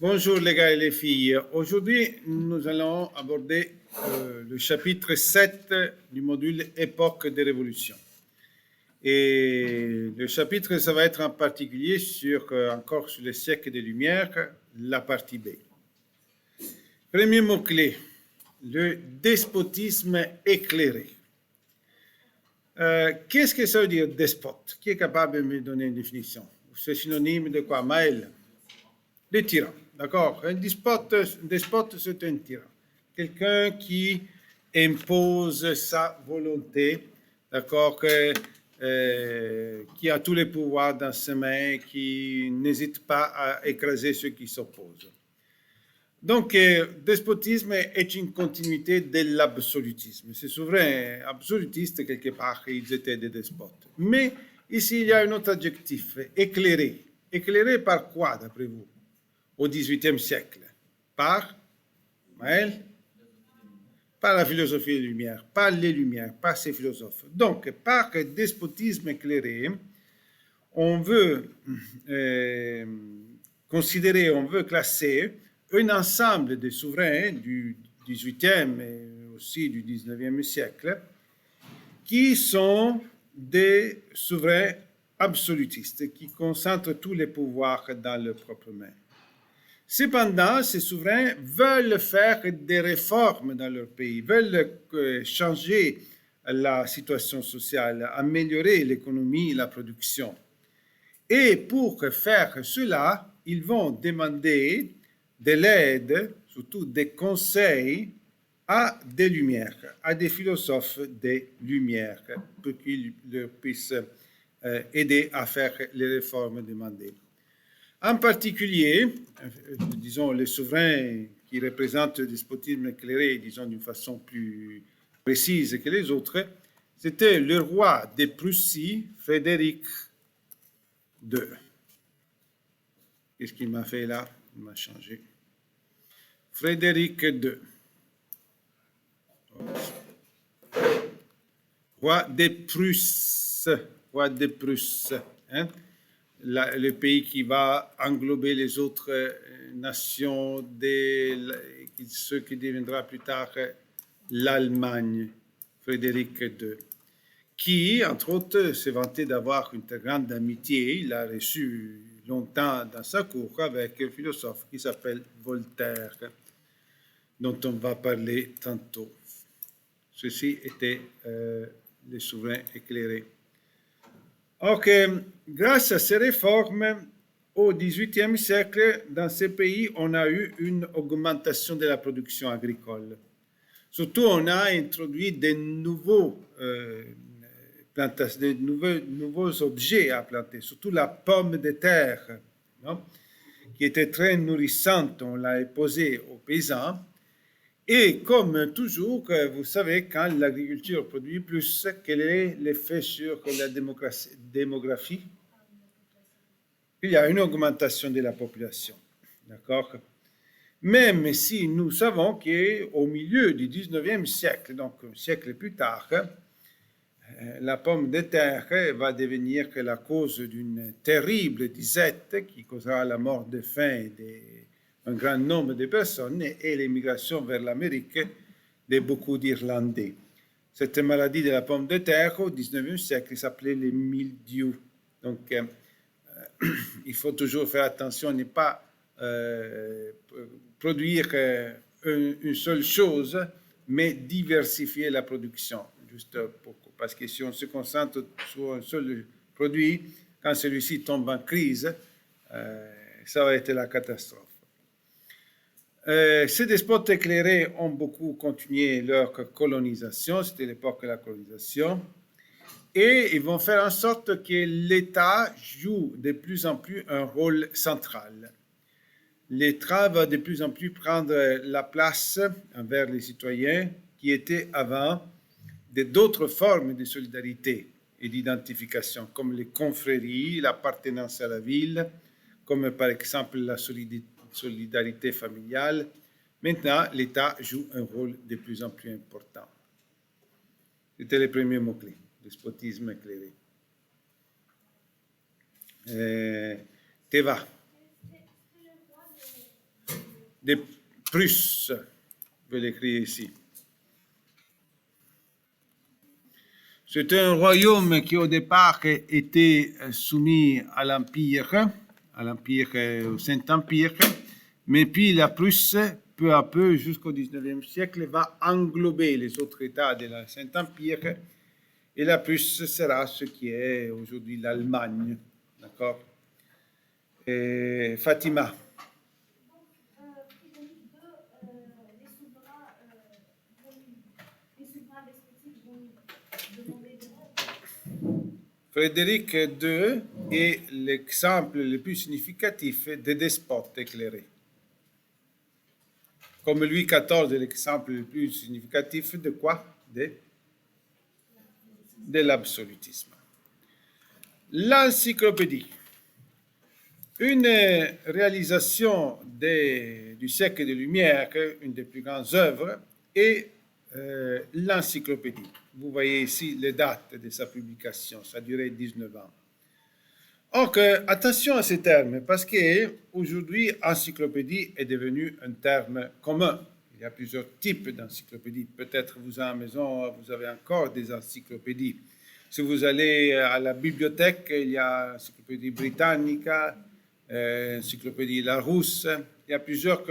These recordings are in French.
Bonjour les gars et les filles. Aujourd'hui, nous allons aborder le chapitre 7 du module Époque des révolutions. Et le chapitre, ça va être en particulier encore sur les siècles des Lumières, la partie B. Premier mot-clé, le despotisme éclairé. Qu'est-ce que ça veut dire despote? Qui est capable de me donner une définition? C'est synonyme de quoi? Maël? Le tyran, d'accord? Un despote, c'est un tyran. Quelqu'un qui impose sa volonté, d'accord? Qui a tous les pouvoirs dans ses mains, qui n'hésite pas à écraser ceux qui s'opposent. Donc, despotisme est une continuité de l'absolutisme. Ces souverains absolutistes, quelque part, ils étaient des despotes. Mais ici, il y a un autre adjectif, éclairé. Éclairé par quoi, d'après vous, au XVIIIe siècle? Par, Maël? Par la philosophie des Lumières, par les Lumières, par ces philosophes. Donc, par despotisme éclairé, on veut considérer, on veut classer un ensemble de souverains du XVIIIe et aussi du XIXe siècle qui sont des souverains absolutistes, qui concentrent tous les pouvoirs dans leurs propres mains. Cependant, ces souverains veulent faire des réformes dans leur pays, veulent changer la situation sociale, améliorer l'économie et la production. Et pour faire cela, ils vont demander de l'aide, surtout des conseils, à des Lumières, à des philosophes des Lumières, pour qu'ils leur puissent aider à faire les réformes demandées. En particulier, disons, les souverains qui représentent le despotisme éclairé, disons d'une façon plus précise que les autres, c'était le roi de Prussie, Frédéric II. Qu'est-ce qu'il m'a fait là? Il m'a changé. Frédéric II. Roi de Prusse. Roi de Prusse. Hein? Le pays qui va englober les autres nations, ce qui deviendra plus tard l'Allemagne, Frédéric II, qui, entre autres, s'est vanté d'avoir une très grande amitié. Il a reçu longtemps dans sa cour avec un philosophe qui s'appelle Voltaire, dont on va parler tantôt. Ceci était les souverains éclairés. Ok, grâce à ces réformes, au XVIIIe siècle, dans ces pays, on a eu une augmentation de la production agricole. Surtout, on a introduit de nouveaux objets à planter, surtout la pomme de terre, non? Qui était très nourrissante, on l'a posée aux paysans. Et comme toujours, vous savez, quand l'agriculture produit plus, quel est l'effet sur la démographie? Il y a une augmentation de la population. D'accord? Même si nous savons qu'au milieu du 19e siècle, donc un siècle plus tard, la pomme de terre va devenir la cause d'une terrible disette qui causera la mort de faim d'un grand nombre de personnes et l'émigration vers l'Amérique de beaucoup d'Irlandais. Cette maladie de la pomme de terre au 19e siècle s'appelait le mildiou. Donc, il faut toujours faire attention à ne pas produire une seule chose, mais diversifier la production. Juste parce que si on se concentre sur un seul produit, quand celui-ci tombe en crise, ça va être la catastrophe. Ces despotes éclairés ont beaucoup continué leur colonisation, c'était l'époque de la colonisation, et ils vont faire en sorte que l'État joue de plus en plus un rôle central. L'État va de plus en plus prendre la place envers les citoyens qui étaient avant d'autres formes de solidarité et d'identification, comme les confréries, l'appartenance à la ville, comme par exemple la solidarité familiale. Maintenant, l'État joue un rôle de plus en plus important. C'était les premiers mots-clés, despotisme éclairé. Teva. de Prusse. Je vais l'écrire ici. C'était un royaume qui au départ était soumis à l'Empire, au Saint-Empire, mais puis la Prusse, peu à peu, jusqu'au XIXe siècle, va englober les autres États de la Saint-Empire, et la Prusse sera ce qui est aujourd'hui l'Allemagne. D'accord? Et Fatima. Frédéric II est l'exemple le plus significatif des despotes éclairés. Comme Louis XIV est l'exemple le plus significatif de quoi? De l'absolutisme. L'encyclopédie. Une réalisation du siècle des Lumières, une des plus grandes œuvres, est l'encyclopédie. Vous voyez ici les dates de sa publication, ça a duré 19 ans. Donc, attention à ces termes, parce qu'aujourd'hui, encyclopédie est devenu un terme commun. Il y a plusieurs types d'encyclopédies. Peut-être vous, à la maison, vous avez encore des encyclopédies. Si vous allez à la bibliothèque, il y a l'encyclopédie Britannica, l'encyclopédie Larousse. Il y a plusieurs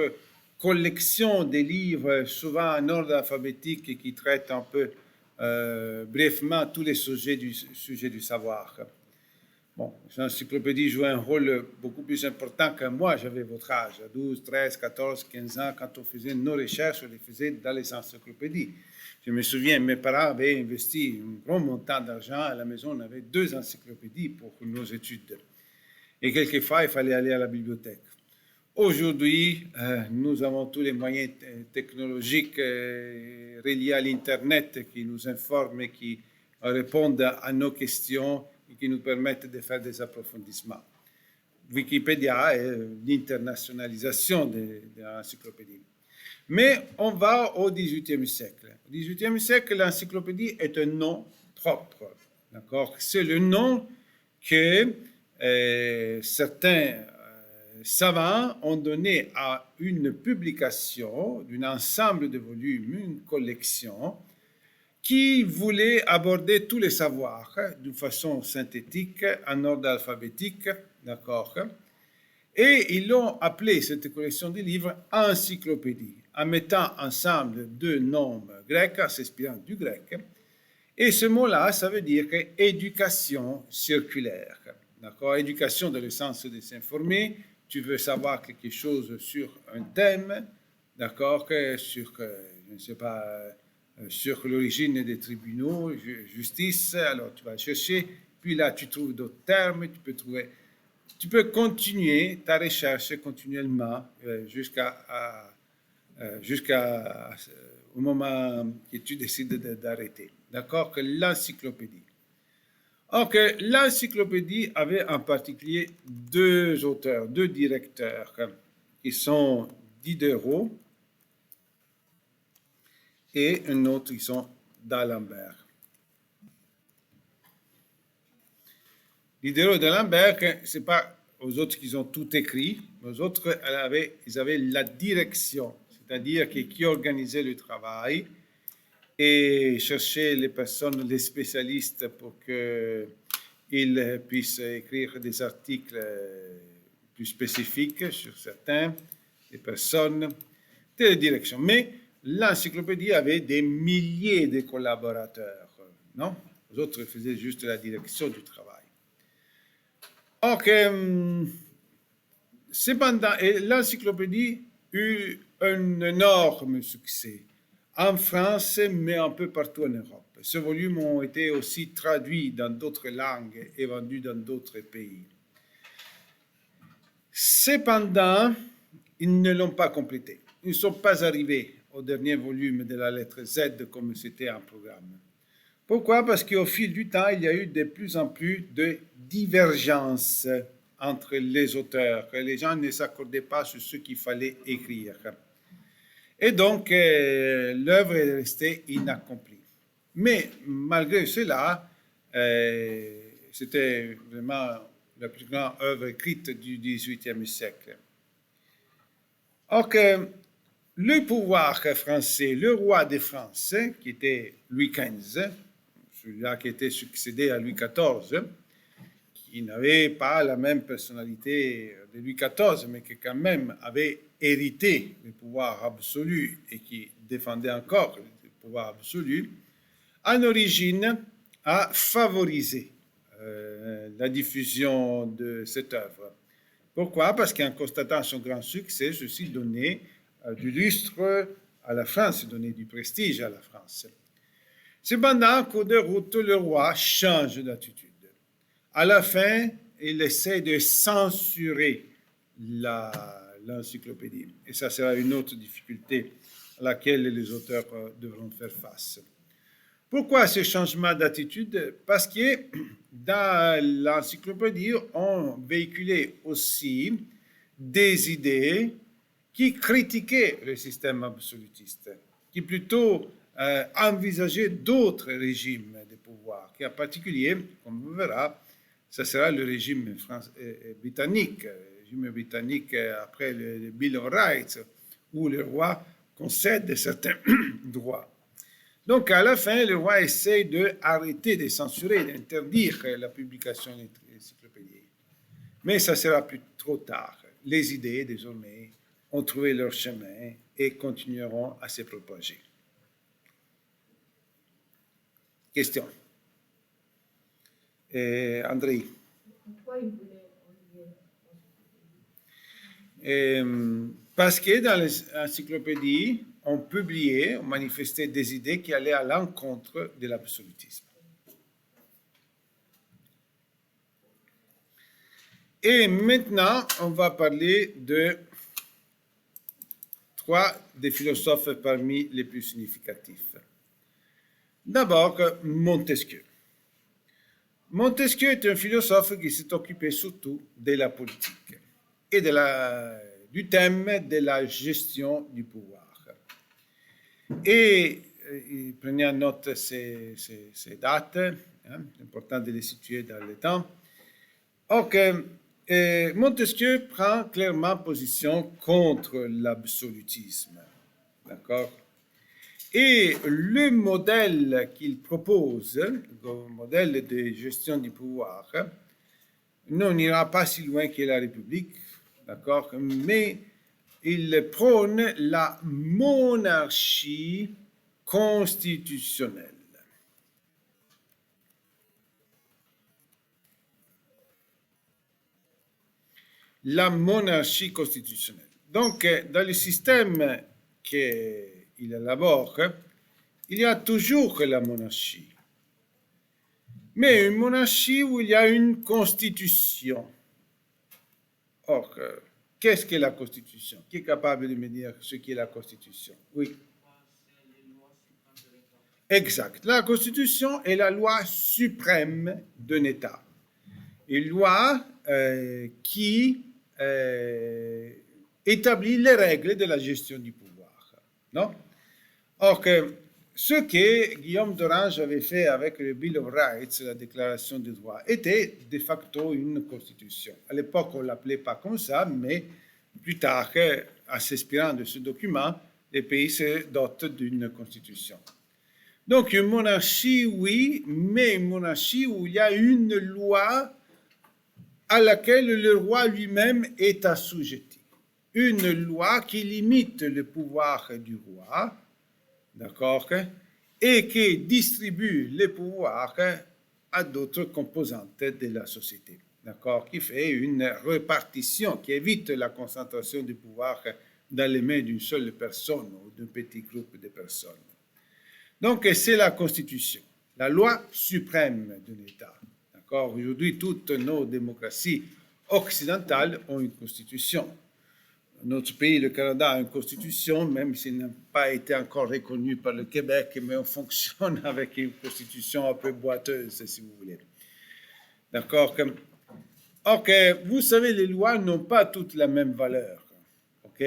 collections de livres, souvent en ordre alphabétique, qui traitent un peu brièvement tous les sujets du savoir. Bon, l'encyclopédie jouait un rôle beaucoup plus important que moi. J'avais votre âge, à 12, 13, 14, 15 ans. Quand on faisait nos recherches, on les faisait dans les encyclopédies. Je me souviens, mes parents avaient investi un grand montant d'argent. À la maison, on avait 2 encyclopédies pour nos études. Et quelquefois, il fallait aller à la bibliothèque. Aujourd'hui, nous avons tous les moyens technologiques reliés à l'Internet qui nous informent et qui répondent à nos questions et qui nous permettent de faire des approfondissements. Wikipédia est l'internationalisation de l'encyclopédie. Mais on va au XVIIIe siècle. Au XVIIIe siècle, l'encyclopédie est un nom propre. D'accord? C'est le nom que certains savants ont donné à une publication d'un ensemble de volumes, une collection, qui voulait aborder tous les savoirs d'une façon synthétique, en ordre alphabétique, d'accord? Et ils l'ont appelé, cette collection de livres, encyclopédie, en mettant ensemble 2 noms grecs, en s'inspirant du grec. Et ce mot-là, ça veut dire éducation circulaire, d'accord? Éducation dans le sens de s'informer. Tu veux savoir quelque chose sur un thème, d'accord? Sur, je ne sais pas, sur l'origine des tribunaux, justice, alors tu vas chercher, puis là tu trouves d'autres termes, tu peux continuer ta recherche continuellement jusqu'au moment que tu décides d'arrêter. D'accord? Que l'encyclopédie. Donc, l'encyclopédie avait en particulier 2 auteurs, 2 directeurs, qui sont Diderot et un autre qui sont d'Alembert. Diderot et d'Alembert, ce n'est pas aux autres qui ont tout écrit, aux autres, ils avaient la direction, c'est-à-dire qui organisaient le travail et cherchaient les personnes, les spécialistes pour qu'ils puissent écrire des articles plus spécifiques sur certains, des personnes, des directions. Mais l'encyclopédie avait des milliers de collaborateurs, non? Les autres faisaient juste la direction du travail. Donc, cependant, l'encyclopédie eut un énorme succès en France, mais un peu partout en Europe. Ce volume ont été aussi traduits dans d'autres langues et vendus dans d'autres pays. Cependant, ils ne l'ont pas complété. Ils ne sont pas arrivés au dernier volume de la lettre Z comme c'était en programme. Pourquoi? Parce qu'au fil du temps, il y a eu de plus en plus de divergences entre les auteurs. Les gens ne s'accordaient pas sur ce qu'il fallait écrire. Et donc, l'œuvre est restée inaccomplie. Mais malgré cela, c'était vraiment la plus grande œuvre écrite du XVIIIe siècle. Donc, le pouvoir français, le roi de France, qui était Louis XV, celui-là qui était succédé à Louis XIV, qui n'avait pas la même personnalité de Louis XIV, mais qui quand même avait hérité du pouvoir absolu et qui défendait encore le pouvoir absolu, en origine a favorisé la diffusion de cette œuvre. Pourquoi? Parce qu'en constatant son grand succès, ceci donnait du lustre à la France, donnait du prestige à la France. Cependant, en cours de route, le roi change d'attitude. À la fin, il essaie de censurer l'encyclopédie. Et ça sera une autre difficulté à laquelle les auteurs devront faire face. Pourquoi ce changement d'attitude? Parce que dans l'encyclopédie, on véhiculait aussi des idées qui critiquaient le système absolutiste, qui plutôt envisageaient d'autres régimes de pouvoir, qui en particulier, comme on verra, ça sera le régime britannique, après le Bill of Rights, où le roi concède certains droits. Donc, à la fin, le roi essaie d'arrêter de censurer, d'interdire la publication de l'encyclopédie. Mais ça sera plus trop tard. Les idées, désormais, ont trouvé leur chemin et continueront à se propager. Question. André. Pourquoi il voulait Parce que dans l'encyclopédie, on publiait, on manifestait des idées qui allaient à l'encontre de l'absolutisme. Et maintenant, on va parler de trois des philosophes parmi les plus significatifs. D'abord, Montesquieu. Montesquieu est un philosophe qui s'est occupé surtout de la politique et du thème de la gestion du pouvoir. Et il prenait en note ces dates, c'est important de les situer dans le temps. Donc, Montesquieu prend clairement position contre l'absolutisme, d'accord? Et le modèle qu'il propose, le modèle de gestion du pouvoir, n'ira pas si loin que la République, d'accord? Mais il prône la monarchie constitutionnelle. La monarchie constitutionnelle. Donc, dans le système qu'il élabore, il y a toujours la monarchie. Mais une monarchie où il y a une constitution. Or, qu'est-ce qu'est la Constitution? Qui est capable de me dire ce qu'est la Constitution? Oui. Exact. La Constitution est la loi suprême d'un État. Une loi qui établit les règles de la gestion du pouvoir. Non? Or, ce que Guillaume d'Orange avait fait avec le Bill of Rights, la Déclaration des droits, était de facto une constitution. À l'époque, on ne l'appelait pas comme ça, mais plus tard, en s'inspirant de ce document, les pays se dotent d'une constitution. Donc, une monarchie, oui, mais une monarchie où il y a une loi à laquelle le roi lui-même est assujetti. Une loi qui limite le pouvoir du roi, d'accord, et qui distribue les pouvoirs à d'autres composantes de la société, d'accord, qui fait une répartition, qui évite la concentration du pouvoir dans les mains d'une seule personne ou d'un petit groupe de personnes. Donc, c'est la Constitution, la loi suprême d'un État. D'accord? Aujourd'hui, toutes nos démocraties occidentales ont une Constitution. Notre pays, le Canada, a une constitution, même s'il n'a pas été encore reconnu par le Québec, mais on fonctionne avec une constitution un peu boiteuse, si vous voulez. D'accord? Ok, vous savez, les lois n'ont pas toutes la même valeur. Ok?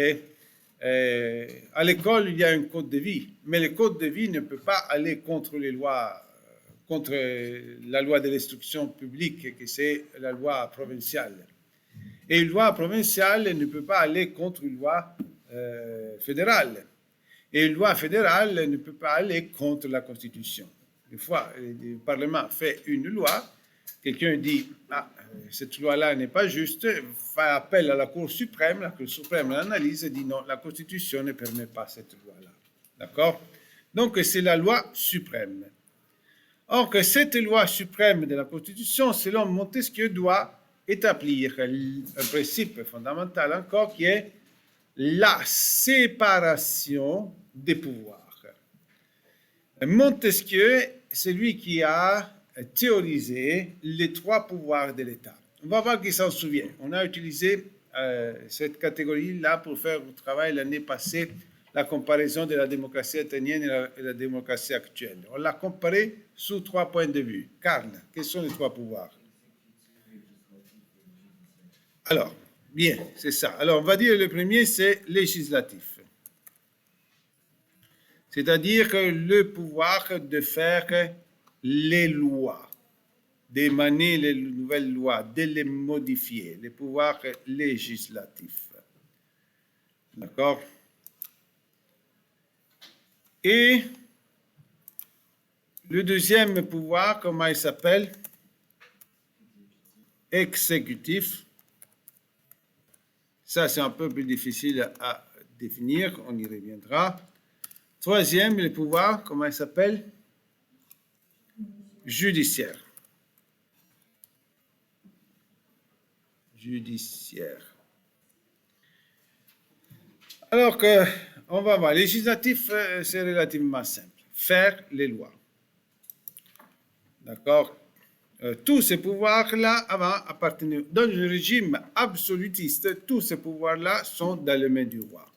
À l'école, il y a un code de vie, mais le code de vie ne peut pas aller contre les lois, contre la loi de l'instruction publique, que c'est la loi provinciale. Et une loi provinciale ne peut pas aller contre une loi fédérale. Et une loi fédérale ne peut pas aller contre la Constitution. Une fois le Parlement fait une loi, quelqu'un dit ah, cette loi-là n'est pas juste, fait appel à la Cour suprême, la Cour suprême l'analyse et dit non, la Constitution ne permet pas cette loi-là. D'accord? Donc c'est la loi suprême. Or que cette loi suprême de la Constitution, selon Montesquieu, doit établir un principe fondamental encore qui est la séparation des pouvoirs. Montesquieu, c'est lui qui a théorisé les trois pouvoirs de l'État. On va voir qui s'en souvient. On a utilisé cette catégorie-là pour faire le travail l'année passée, la comparaison de la démocratie athénienne et la démocratie actuelle. On l'a comparé sous 3 points de vue. Karl, quels sont les trois pouvoirs? Alors, bien, c'est ça. Alors, on va dire le premier, c'est législatif. C'est-à-dire que le pouvoir de faire les lois, d'émaner les nouvelles lois, de les modifier, les pouvoirs législatifs. D'accord? Et le deuxième pouvoir, comment il s'appelle? Exécutif. Ça, c'est un peu plus difficile à définir, on y reviendra. Troisième, le pouvoir, comment il s'appelle? Judiciaire. Judiciaire. Alors que, on va voir, législatif, c'est relativement simple. Faire les lois. D'accord? Tous ces pouvoirs-là, avant, appartenaient, dans le régime absolutiste, tous ces pouvoirs-là sont dans les mains du roi.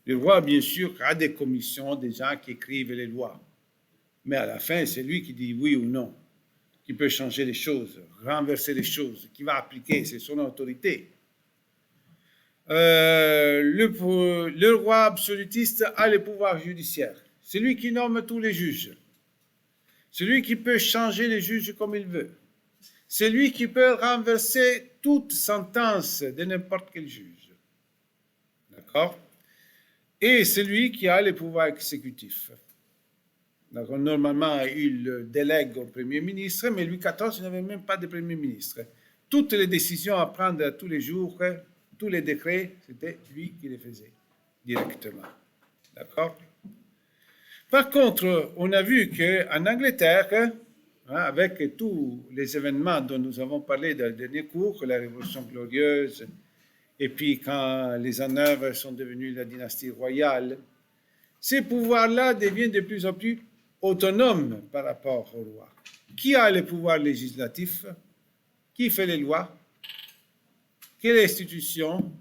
Le roi, bien sûr, a des commissions, des gens qui écrivent les lois. Mais à la fin, c'est lui qui dit oui ou non, qui peut changer les choses, renverser les choses, qui va appliquer, c'est son autorité. Le roi absolutiste a le pouvoir judiciaire. C'est lui qui nomme tous les juges. C'est lui qui peut changer les juges comme il veut. C'est lui qui peut renverser toute sentence de n'importe quel juge. D'accord? Et c'est lui qui a le pouvoir exécutif. Donc, normalement, il délègue au Premier ministre, mais Louis XIV n'avait même pas de Premier ministre. Toutes les décisions à prendre tous les jours, tous les décrets, c'était lui qui les faisait directement. D'accord? Par contre, on a vu qu'en Angleterre, avec tous les événements dont nous avons parlé dans le dernier cours, la Révolution glorieuse, et puis quand les Hanovres sont devenus la dynastie royale, ces pouvoirs-là deviennent de plus en plus autonomes par rapport au roi. Qui a le pouvoir législatif? Qui fait les lois? Quelle institution?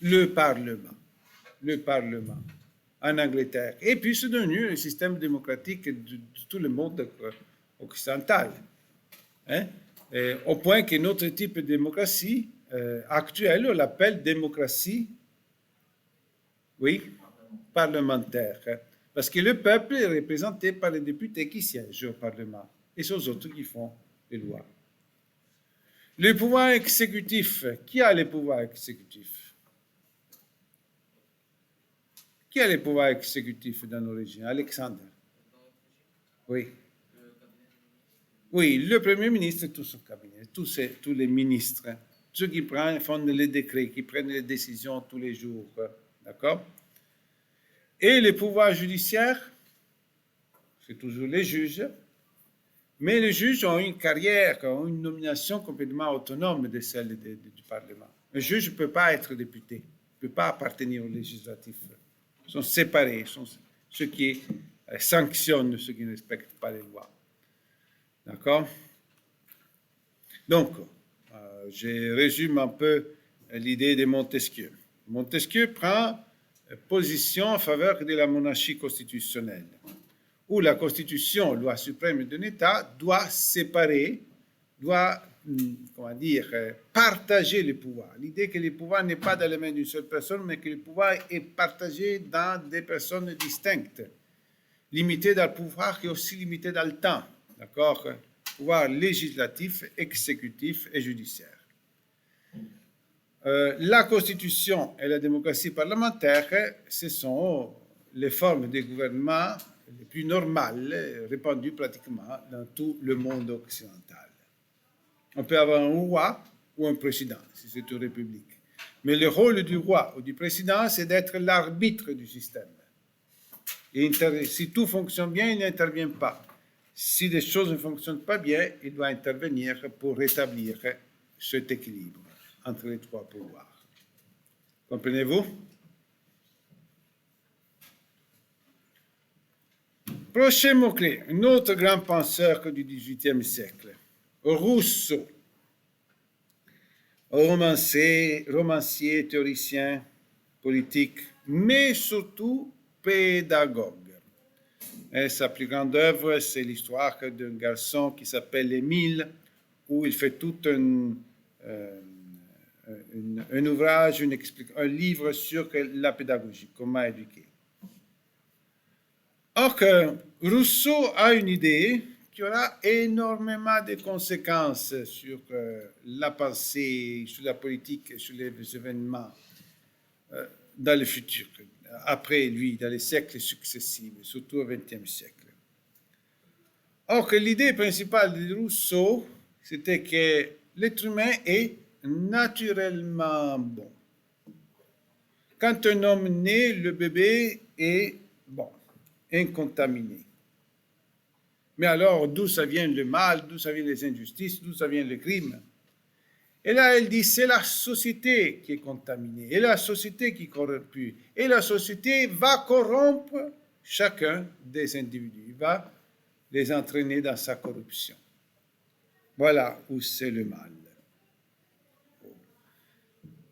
Le Parlement. Le Parlement en Angleterre. Et puis c'est devenu le système démocratique de tout le monde occidental. Au point que notre type de démocratie actuelle, on l'appelle démocratie, oui, parlementaire. Parce que le peuple est représenté par les députés qui siègent au Parlement et ces autres qui font les lois. Le pouvoir exécutif, qui a le pouvoir exécutif? Qui a le pouvoir exécutif dans l'origine? Alexandre. Oui. Oui, le Premier ministre et tout son cabinet, tous les ministres, ceux qui font les décrets, qui prennent les décisions tous les jours. D'accord? Et le pouvoir judiciaire, c'est toujours les juges, mais les juges ont une carrière, ont une nomination complètement autonome de celle du Parlement. Un juge ne peut pas être député, ne peut pas appartenir au législatif. Ils sont séparés, sont ceux qui sanctionnent ceux qui ne respectent pas les lois. D'accord? Donc, je résume un peu l'idée de Montesquieu. Montesquieu prend position en faveur de la monarchie constitutionnelle, où la Constitution, loi suprême d'un État, doit séparer, doit, comment dire, partager le pouvoir. L'idée que le pouvoir n'est pas dans les mains d'une seule personne, mais que le pouvoir est partagé dans des personnes distinctes, limité dans le pouvoir et aussi limité dans le temps. D'accord? pouvoirs législatifs, exécutifs et judiciaires. La Constitution et la démocratie parlementaire, ce sont les formes de gouvernement les plus normales répandues pratiquement dans tout le monde occidental. On peut avoir un roi ou un président, si c'est une république. Mais le rôle du roi ou du président, c'est d'être l'arbitre du système. Et si tout fonctionne bien, il n'intervient pas. Si les choses ne fonctionnent pas bien, il doit intervenir pour rétablir cet équilibre entre les trois pouvoirs. Comprenez-vous? Prochain mot-clé, un autre grand penseur du XVIIIe siècle, Rousseau. Romancier, théoricien, politique, mais surtout pédagogue. Et sa plus grande œuvre, c'est l'histoire d'un garçon qui s'appelle Émile, où il fait tout un ouvrage, un livre sur la pédagogie, comment éduquer. Or que Rousseau a une idée qui aura énormément de conséquences sur la pensée, sur la politique, sur les événements dans le futur, après lui, dans les siècles successifs, surtout au XXe siècle. Or que l'idée principale de Rousseau, c'était que l'être humain est naturellement bon. Quand un homme naît, le bébé est bon, incontaminé. Mais alors, d'où ça vient le mal, d'où ça vient les injustices, d'où ça vient le crime? Et là, elle dit, c'est la société qui est contaminée, et la société qui est corrompue, et la société va corrompre chacun des individus, va les entraîner dans sa corruption. Voilà où c'est le mal.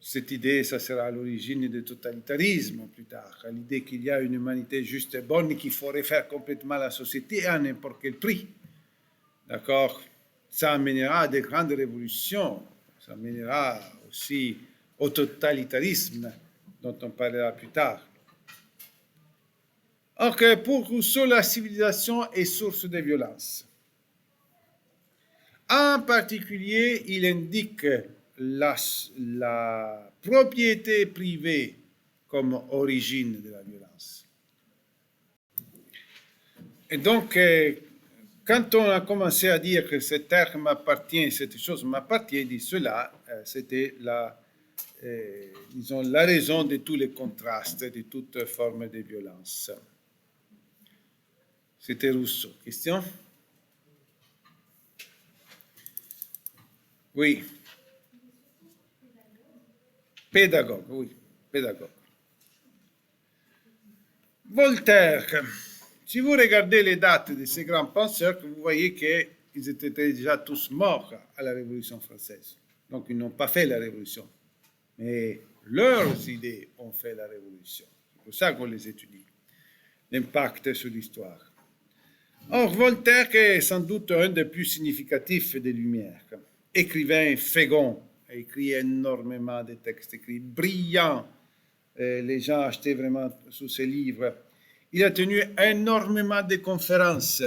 Cette idée, ça sera à l'origine du totalitarisme plus tard, l'idée qu'il y a une humanité juste et bonne et qu'il faut refaire complètement la société à n'importe quel prix. D'accord? Ça amènera à des grandes révolutions, ça amènera aussi au totalitarisme dont on parlera plus tard. Or que pour Rousseau, la civilisation est source de violence. En particulier, il indique la propriété privée comme origine de la violence. Et donc, quand on a commencé à dire que cette terre m'appartient, cette chose m'appartient, dit cela, c'était disons, la raison de tous les contrastes, de toute forme de violence. C'était Rousseau. Question? Oui. Pédagogue, oui, pédagogue. Voltaire. Si vous regardez les dates de ces grands penseurs, vous voyez qu'ils étaient déjà tous morts à la Révolution française. Donc, ils n'ont pas fait la Révolution. Mais leurs idées ont fait la Révolution. C'est pour ça qu'on les étudie. L'impact sur l'histoire. Or, Voltaire est sans doute un des plus significatifs des Lumières. Écrivain fécond, a écrit énormément de textes écrits, brillants. Les gens achetaient vraiment sous ses livres. Il a tenu énormément de conférences.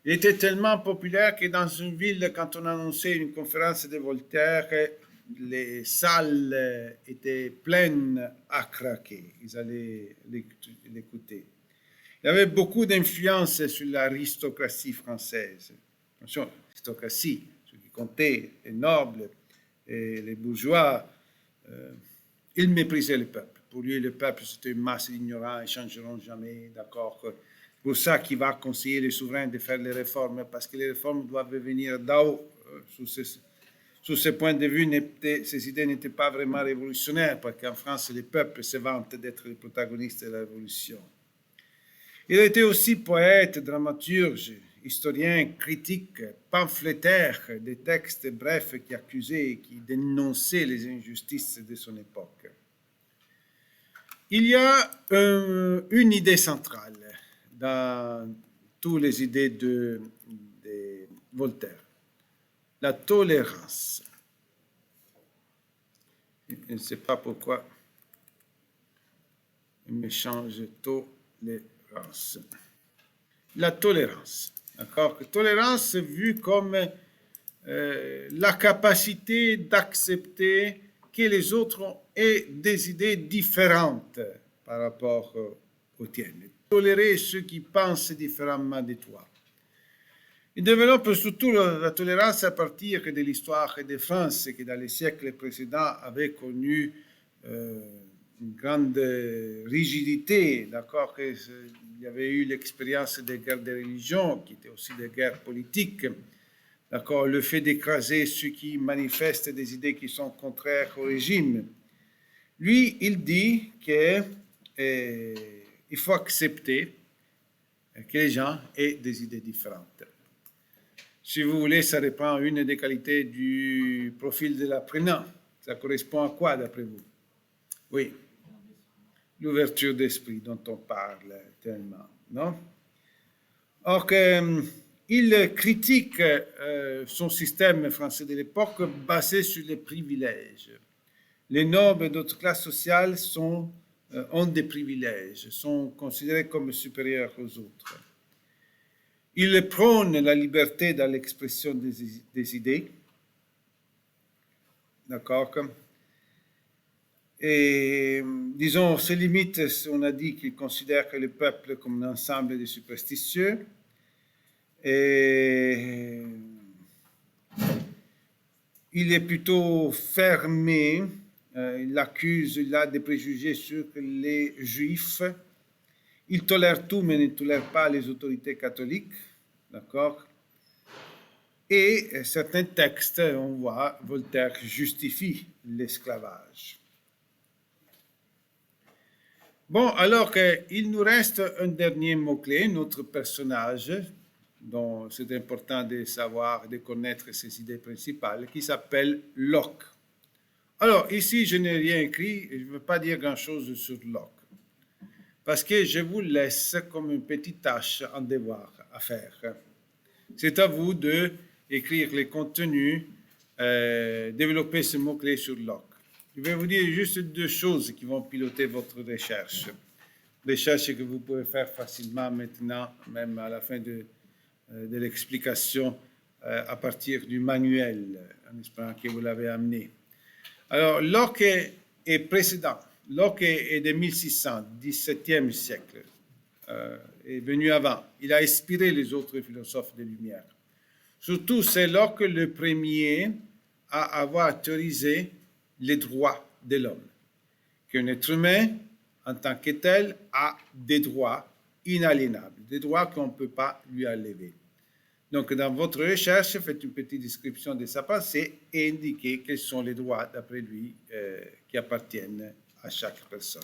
Il était tellement populaire que dans une ville, quand on annonçait une conférence de Voltaire, les salles étaient pleines à craquer. Ils allaient l'écouter. Il avait beaucoup d'influence sur l'aristocratie française. Attention, l'aristocratie, ceux qui comptaient, les nobles et les bourgeois, ils méprisaient le peuple. Pour lui, le peuple, c'était une masse d'ignorants, ils ne changeront jamais, d'accord? C'est pour ça qu'il va conseiller les souverains de faire les réformes, parce que les réformes doivent venir d'en haut. Sous ce point de vue, ces idées n'étaient pas vraiment révolutionnaires, parce qu'en France, les peuples se vantent d'être les protagonistes de la révolution. Il était aussi poète, dramaturge, historien, critique, pamphlétaire, des textes brefs qui accusaient et qui dénonçaient les injustices de son époque. Il y a une idée centrale dans toutes les idées de Voltaire, la tolérance. Je ne sais pas pourquoi il me change tolérance. La tolérance. D'accord? Tolérance vue comme la capacité d'accepter que les autres aient des idées différentes par rapport aux tiennes. Tolérer ceux qui pensent différemment de toi. Il développe surtout la tolérance à partir de l'histoire de France, qui dans les siècles précédents avait connu une grande rigidité, d'accord, il y avait eu l'expérience des guerres de religion, qui étaient aussi des guerres politiques, d'accord, le fait d'écraser ceux qui manifestent des idées qui sont contraires au régime. Lui, il dit qu'il faut accepter que les gens aient des idées différentes. Si vous voulez, ça reprend une des qualités du profil de l'apprenant. Ça correspond à quoi, d'après vous? Oui, l'ouverture d'esprit dont on parle tellement, non? Or, il critique son système français de l'époque basé sur les privilèges. Les nobles d'autres classes sociales ont des privilèges, sont considérés comme supérieurs aux autres. Il prône la liberté dans l'expression des idées, d'accord? Et disons, ses limites, on a dit qu'il considère que le peuple comme un ensemble de superstitieux. Et il est plutôt fermé, il a des préjugés sur les juifs. Il tolère tout, mais ne tolère pas les autorités catholiques, d'accord? Et certains textes, on voit, Voltaire justifie l'esclavage. Bon, alors qu'il nous reste un dernier mot-clé, notre personnage, dont c'est important de savoir, de connaître ses idées principales, qui s'appelle Locke. Alors, ici, je n'ai rien écrit, et je ne veux pas dire grand-chose sur Locke, parce que je vous laisse comme une petite tâche, un devoir à faire. C'est à vous d'écrire les contenus, développer ce mot-clé sur Locke. Je vais vous dire juste deux choses qui vont piloter votre recherche. Recherche que vous pouvez faire facilement maintenant, même à la fin de l'explication, à partir du manuel, en espérant que vous l'avez amené. Alors, Locke est précédent. Locke est de 1600, 17e siècle, est venu avant. Il a inspiré les autres philosophes des Lumières. Surtout, c'est Locke le premier à avoir théorisé les droits de l'homme. Qu'un être humain, en tant que tel, a des droits inaliénables, des droits qu'on ne peut pas lui enlever. Donc, dans votre recherche, faites une petite description de sa pensée et indiquez quels sont les droits, d'après lui, qui appartiennent à chaque personne.